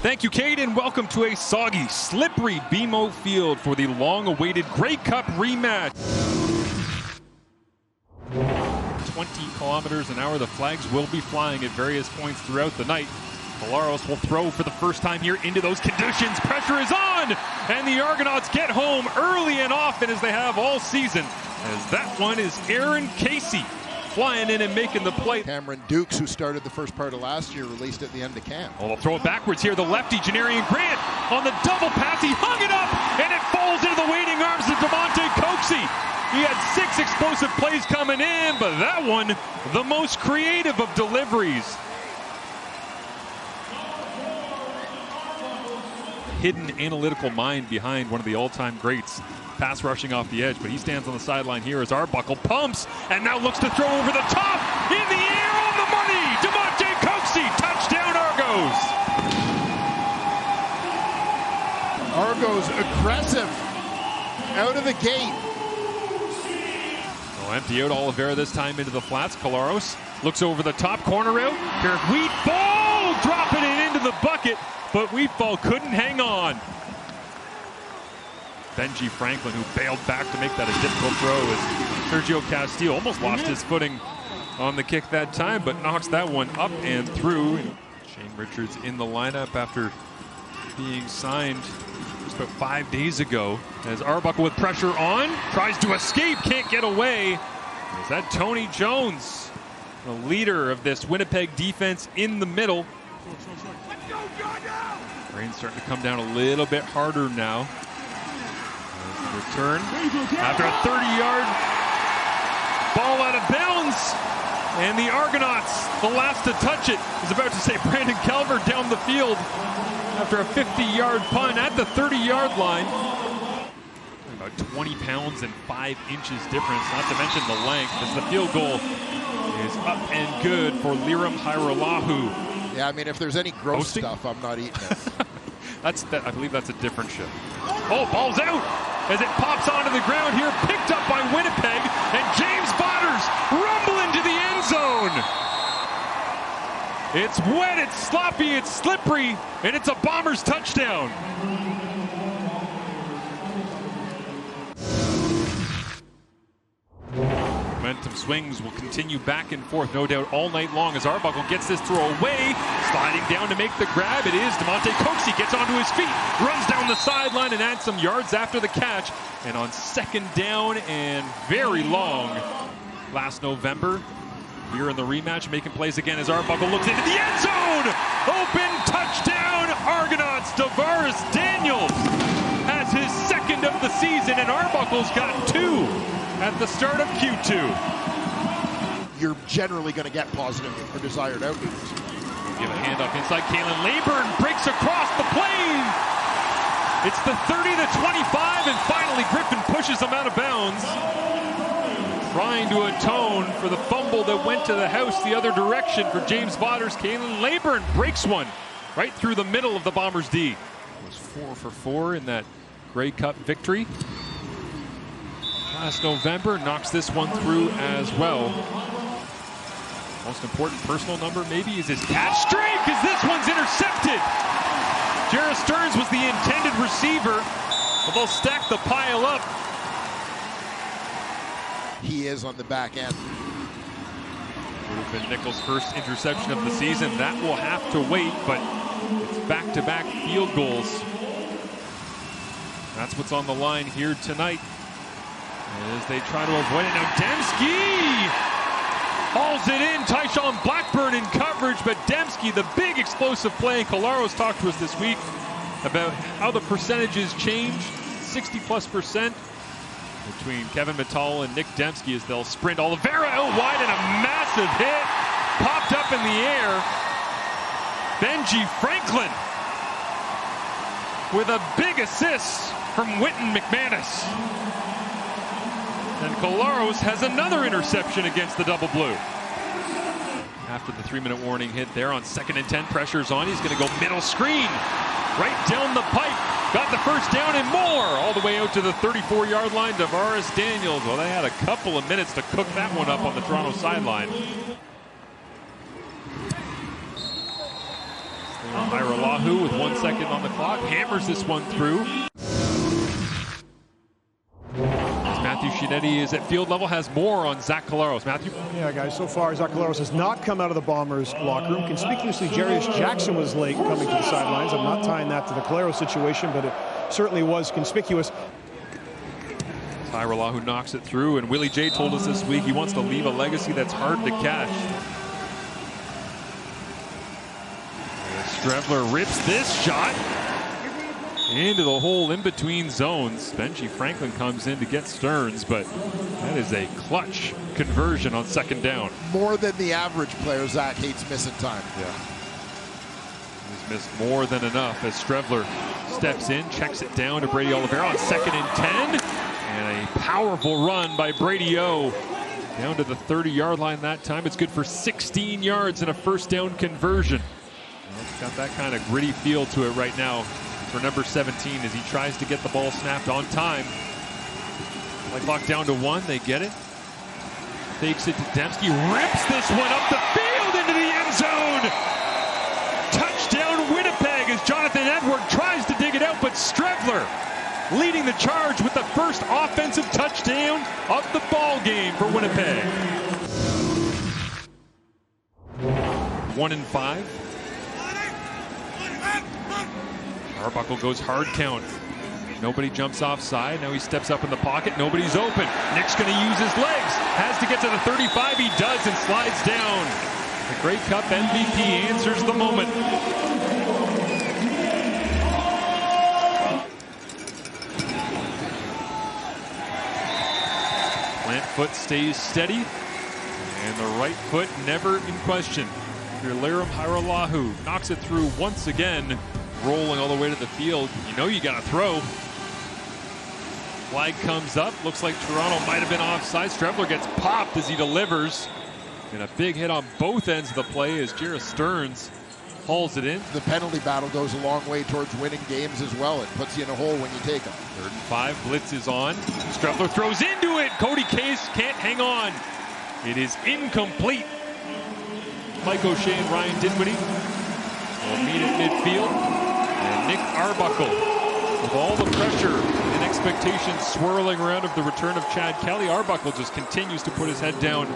Thank you, Kate, and welcome to a soggy, slippery BMO field for the long-awaited Grey Cup rematch. 20 kilometers an hour, the flags will be flying at various points throughout the night. Collaros will throw for the first time here into those conditions. Pressure is on, and the Argonauts get home early and often as they have all season. As that one is Lirim Hajrullahu flying in and making the play. Cameron Dukes, who started the first part of last year, released at the end of camp. Oh, they'll throw it backwards here. The lefty, Janarian Grant, on the double pass. He hung it up, and it falls into the waiting arms of Damonte Coxie. He had 6 explosive plays coming in, but that one, the most creative of deliveries. Hidden analytical mind behind one of the all-time greats. Pass rushing off the edge, but he stands on the sideline here as Arbuckle pumps and now looks to throw over the top. In the air, on the money. Damonte Coxie, touchdown Argos. Argos aggressive out of the gate. Oh, empty out Oliveira this time into the flats. Collaros looks over the top, corner out. Here, Wheatball dropping it into the bucket, but Wheatball couldn't hang on. Benji Franklin, who bailed back to make that a difficult throw, as Sergio Castillo almost lost his footing on the kick that time, but knocks that one up and through. Shane Richards in the lineup after being signed just about 5 days ago. As Arbuckle with pressure on, tries to escape, can't get away. Is that Tony Jones, the leader of this Winnipeg defense in the middle? Rain's starting to come down a little bit harder now. Return after a 30-yard ball out of bounds, and the Argonauts, the last to touch it, is about to say Brandon Calvert down the field after a 50-yard punt at the 30-yard line. About 20 pounds and 5 inches difference, not to mention the length, as the field goal is up and good for Lirim Hajrullahu. Yeah, I mean, if there's any gross stuff, I'm not eating it. I believe that's a different ship. Oh, ball's out as it pops onto the ground here, picked up by Winnipeg, and James Botters rumble into the end zone. It's wet, it's sloppy, it's slippery, and it's a Bombers touchdown. Momentum swings will continue back and forth, no doubt, all night long as Arbuckle gets this throw away. Sliding down to make the grab, it is Damonte Coxie, gets onto his feet, runs down the sideline and adds some yards after the catch. And on second down and very long last November, here in the rematch, making plays again as Arbuckle looks into the end zone. Open touchdown, Argonauts. Tavares Daniels has his second of the season, and Arbuckle's got 2 at the start of Q2. You're generally going to get positive or desired outcomes. Give a handoff inside. Kalen Leyburn breaks across the plane. It's the 30 to 25, and finally Griffin pushes him out of bounds. Trying to atone for the fumble that went to the house the other direction for James Botters. Kalen Leyburn breaks one right through the middle of the Bombers' D. It was 4 for 4 in that Grey Cup victory last November. Knocks this one through as well. Most important personal number maybe is his catch streak, as this one's intercepted. Jared Stearns was the intended receiver, but they'll stack the pile up. He is on the back end. Would have been Nichols' first interception of the season. That will have to wait, but it's back-to-back field goals. That's what's on the line here tonight as they try to avoid it. Now Dembski hauls it in. Tyshawn Blackburn in coverage, but Dembski, the big explosive play. Collaros talked to us this week about how the percentages changed. 60+% between Kevin Mittal and Nick Dembski as they'll sprint. Oliveira out wide and a massive hit. Popped up in the air. Benji Franklin with a big assist from Witten McManus. And Collaros has another interception against the Double Blue. After the 3-minute warning hit there on 2nd and 10, pressure's on. He's going to go middle screen, right down the pipe. Got the first down and more, all the way out to the 34-yard line. Tavares Daniels, well, they had a couple of minutes to cook that one up on the Toronto sideline. Hajrullahu with 1 second on the clock, hammers this one through. As Matthew Shinetti is at field level, has more on Zach Collaros. Matthew? Yeah, guys, so far Zach Collaros has not come out of the Bombers' locker room. Conspicuously, Jarius Jackson was late coming to the sidelines. I'm not tying that to the Collaros situation, but it certainly was conspicuous. Hajrullahu knocks it through, and Willie J told us this week he wants to leave a legacy that's hard to catch. Strevler rips this shot into the hole in between zones. Benji Franklin comes in to get Stearns, but that is a clutch conversion on second down. More than the average player, Zach hates missing time. Yeah. He's missed more than enough as Strevler steps in, checks it down to Brady Oliveira on 2nd and 10. And a powerful run by Brady O. Down to the 30-yard line that time. It's good for 16 yards and a first down conversion. Well, it's got that kind of gritty feel to it right now for number 17 as he tries to get the ball snapped on time. Like locked down to 1, they get it. Fakes it to Dembski, rips this one up the field into the end zone. Touchdown Winnipeg as Jonathan Edward tries to dig it out, but Strevler leading the charge with the first offensive touchdown of the ball game for Winnipeg. 1-5. Arbuckle goes hard count. Nobody jumps offside. Now he steps up in the pocket. Nobody's open. Nick's going to use his legs. Has to get to the 35. He does and slides down. The Grey Cup MVP answers the moment. Plant foot stays steady, and the right foot never in question. Your Lirim Hajrullahu knocks it through once again, rolling all the way to the field. You know you got to throw. Flag comes up. Looks like Toronto might have been offside. Strevler gets popped as he delivers. And a big hit on both ends of the play as Jared Stearns hauls it in. The penalty battle goes a long way towards winning games as well. It puts you in a hole when you take them. 3rd and 5, blitz is on. Strevler throws into it. Cody Case can't hang on. It is incomplete. Mike O'Shea and Ryan Dinwiddie will meet at midfield. And Nick Arbuckle, with all the pressure and expectations swirling around of the return of Chad Kelly, Arbuckle just continues to put his head down.